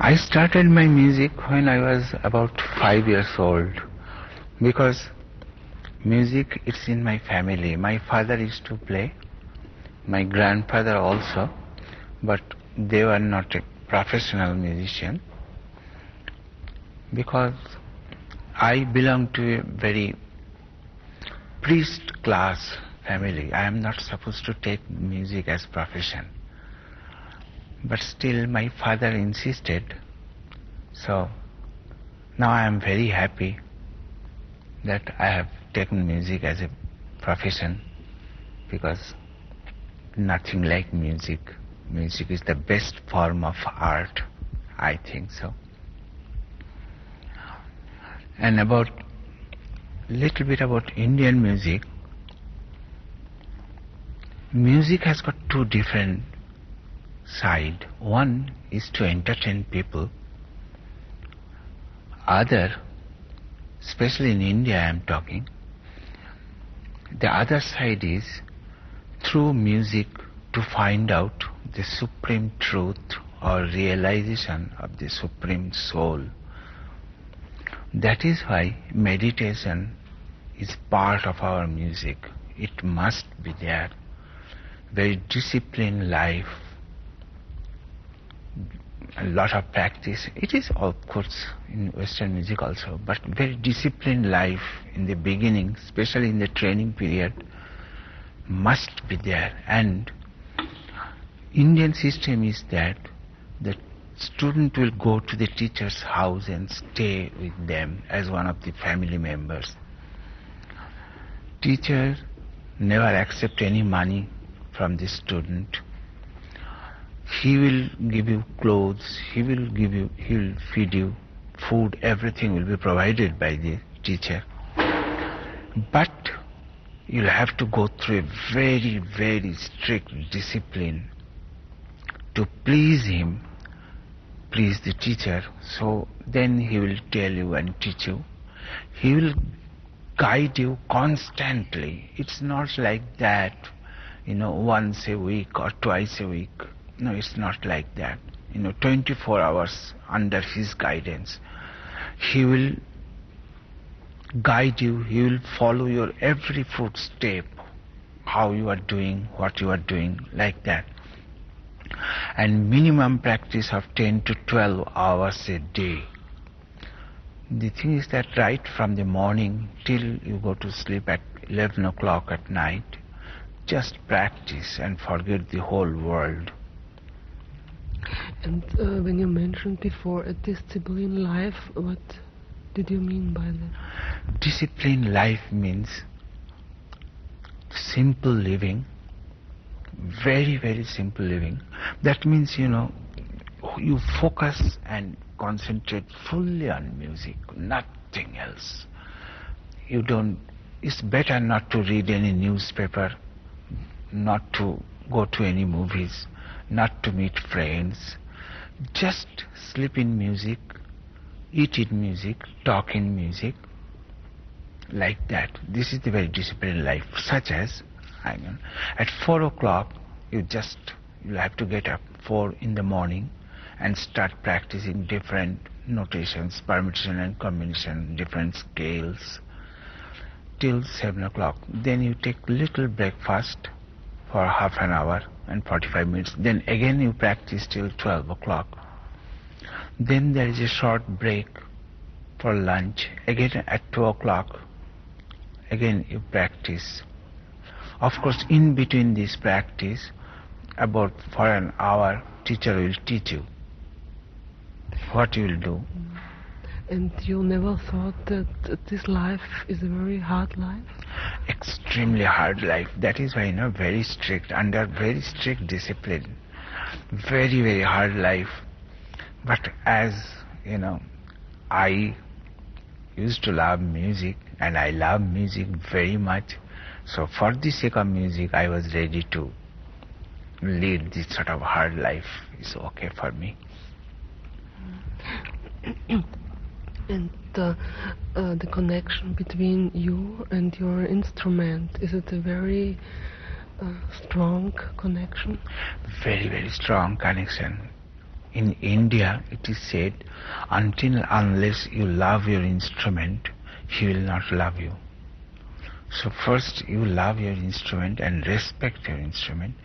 I started my music when I was about 5 years old, because music is in my family. My father used to play, my grandfather also, but they were not a professional musician. Because I belong to a very priest class family, I am not supposed to take music as profession. But still my father insisted, so now I am very happy that I have taken music as a profession, because nothing like music. Music is the best form of art, I think so. And little bit about Indian music. Music has got two different sides. One is to entertain people. Other, especially in India I am talking, the other side is through music to find out the supreme truth or realization of the supreme soul. That is why meditation is part of our music. It must be there. Very disciplined life, a lot of practice. It is of course in Western music also, but very disciplined life in the beginning, especially in the training period, must be there. And Indian system is that the student will go to the teacher's house and stay with them as one of the family members. Teacher never accept any money from the student. He will give you clothes, he will feed you food, everything will be provided by the teacher. But you'll have to go through a very, very strict discipline to please him, please the teacher. So then he will tell you and teach you. He will guide you constantly. It's not like that, once a week or twice a week. No, it's not like that. 24 hours under his guidance. He will guide you, he will follow your every footstep, how you are doing, what you are doing, like that. And minimum practice of 10 to 12 hours a day. The thing is that right from the morning till you go to sleep at 11 o'clock at night, just practice and forget the whole world. And when you mentioned before a disciplined life, what did you mean by that? Disciplined life means simple living, very, very simple living. That means, you focus and concentrate fully on music, nothing else. It's better not to read any newspaper, not to go to any movies, not to meet friends. Just sleep in music, eat in music, talk in music, like that. This is the very disciplined life, such as, at 4 o'clock, you'll have to get up 4 in the morning and start practicing different notations, permutation and combination, different scales, till 7 o'clock. Then you take little breakfast for half an hour and 45 minutes. Then again you practice till 12 o'clock. Then there is a short break for lunch. Again at 2 o'clock, again you practice. Of course, in between this practice, about for an hour, teacher will teach you what you will do. And you never thought that this life is a very hard life? Extremely hard life. That is why, very strict, under very strict discipline. Very, very hard life. But as, I used to love music, and I love music very much. So for the sake of music, I was ready to lead this sort of hard life. It's okay for me. And the connection between you and your instrument, is it a very strong connection? Very, very strong connection. In India, it is said, until unless you love your instrument, he will not love you. So first you love your instrument and respect your instrument.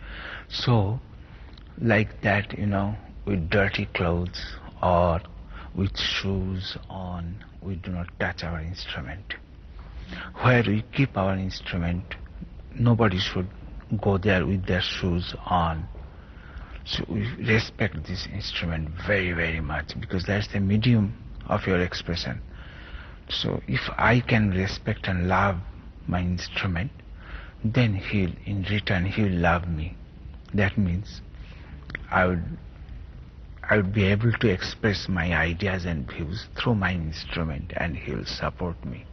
So like that, with dirty clothes or with shoes on, we do not touch our instrument. Where we keep our instrument, nobody should go there with their shoes on. So we respect this instrument very, very much, because that's the medium of your expression. So if I can respect and love my instrument, then in return he'll love me. That means I would be able to express my ideas and views through my instrument, and he'll support me.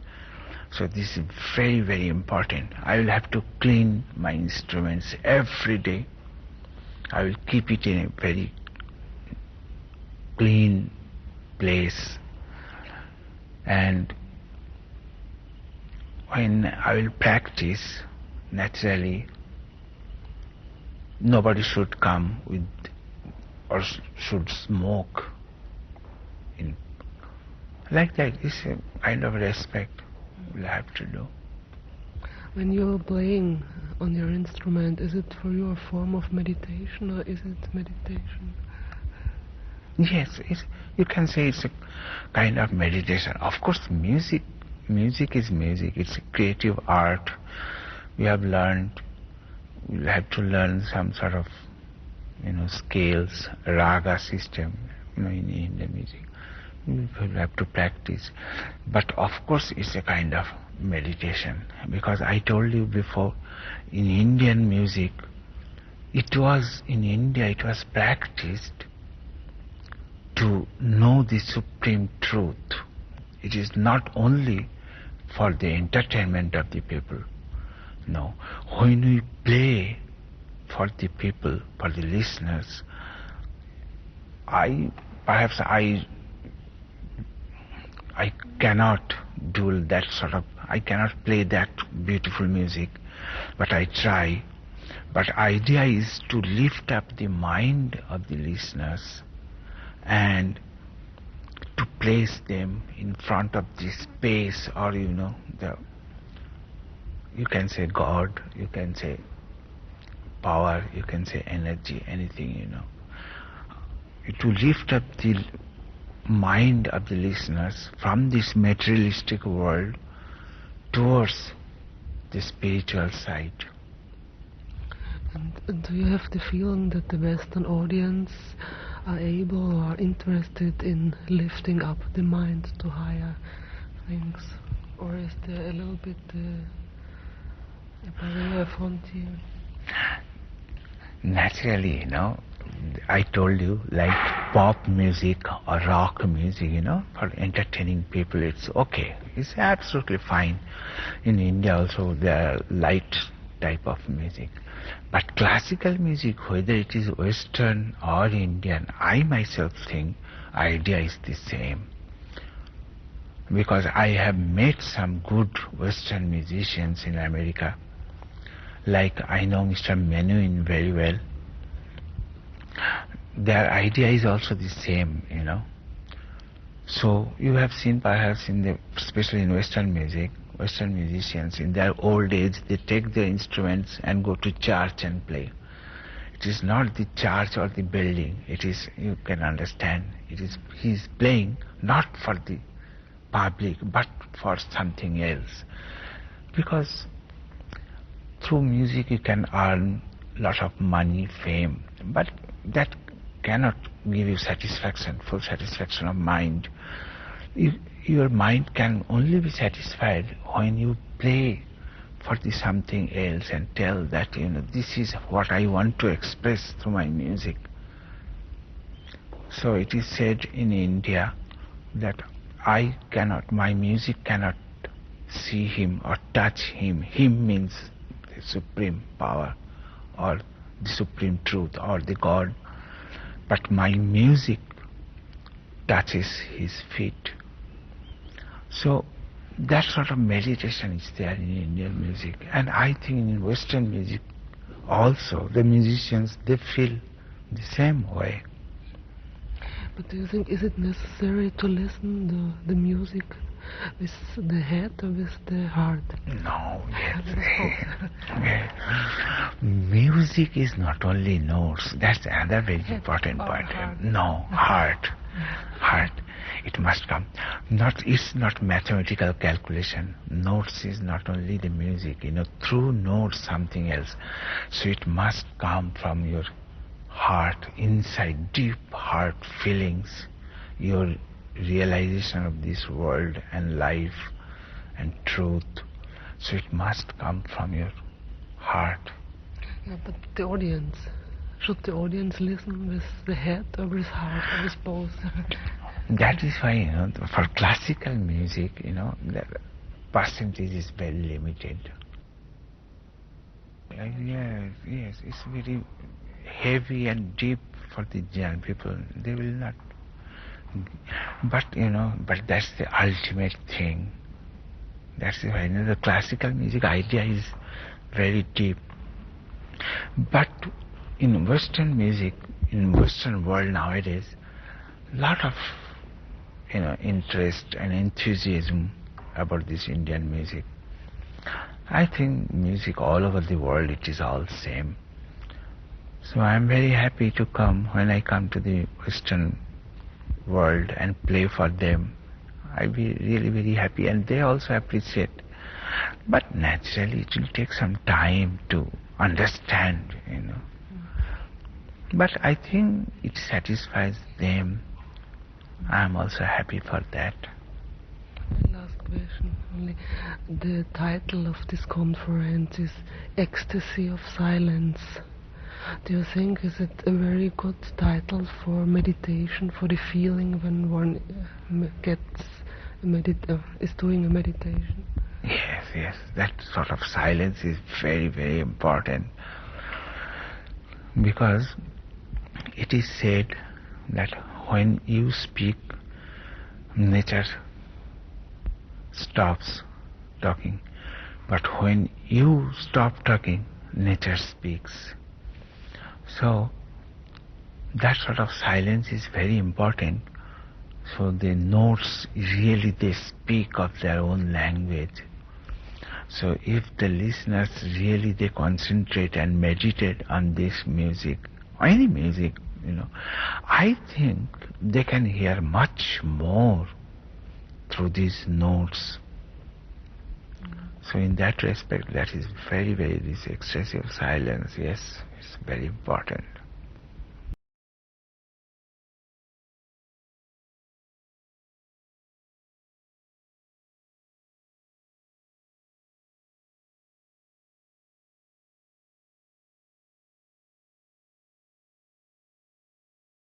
So this is very, very important. I will have to clean my instruments every day. I will keep it in a very clean place, and when I will practice, naturally nobody should come with or should smoke in like that. It's a kind of respect we'll have to do. When you're playing on your instrument, is it for you a form of meditation, or is it meditation? Yes, you can say it's a kind of meditation. Of course, music is music. It's a creative art. We'll have to learn some sort of, scales, raga system, in Indian music. We'll have to practice. But of course, it's a kind of meditation, because I told you before, in Indian music, it was practiced to know the supreme truth. It is not only for the entertainment of the people. No, when we play for the people, for the listeners, I cannot do that I cannot play that beautiful music, but I try. But idea is to lift up the mind of the listeners and to place them in front of the space, or you can say God, you can say power, you can say energy, anything, to lift up the mind of the listeners from this materialistic world towards the spiritual side. And do you have the feeling that the Western audience are able or interested in lifting up the mind to higher things? Or is there a little bit a barrier frontier? Naturally, I told you, like pop music or rock music, for entertaining people, it's okay. It's absolutely fine. In India also, there are light type of music. But classical music, whether it is Western or Indian, I myself think idea is the same. Because I have met some good Western musicians in America. Like I know Mr. Menuhin very well. Their idea is also the same, So you have seen perhaps especially in Western music, Western musicians in their old age, they take their instruments and go to church and play. It is not the church or the building. It is, you can understand, he's playing not for the public but for something else. Because through music you can earn lot of money, fame, but that cannot give you satisfaction, full satisfaction of mind. Your mind can only be satisfied when you play for the something else and tell that, this is what I want to express through my music. So it is said in India that my music cannot see him or touch him. Him means the supreme power or the supreme truth or the God. But my music touches his feet. So that sort of meditation is there in Indian music. And I think in Western music also, the musicians, they feel the same way. But do you think, is it necessary to listen the music with the head or with the heart? No, yes. Music is not only notes. That's another very important point. No, heart. Heart. It must come. It's not mathematical calculation. Notes is not only the music. Through notes something else. So it must come from your heart, inside, deep heart feelings, your realization of this world and life and truth. So it must come from your heart. Yeah, but the audience, should the audience listen with the head or with heart or with both? That is why, for classical music, the percentage is very limited. Yes, it's very heavy and deep for the young people. They will not. But that's the ultimate thing. That's why the classical music idea is very deep. But in Western music, in Western world nowadays, lot of interest and enthusiasm about this Indian music. I think music all over the world, it is all same. So I am very happy to come. When I come to the Western world and play for them, I'll be really very happy, and they also appreciate. But naturally it will take some time to understand, But I think it satisfies them. I am also happy for that. Last question only. The title of this conference is Ecstasy of Silence. Do you think is it a very good title for meditation, for the feeling when one is doing a meditation? Yes. That sort of silence is very, very important, because it is said that when you speak, nature stops talking, but when you stop talking, nature speaks. So that sort of silence is very important. So the notes really, they speak of their own language. So if the listeners really, they concentrate and meditate on this music, or any music, I think they can hear much more through these notes. So in that respect, that is very, very, this excessive silence, yes, it's very important.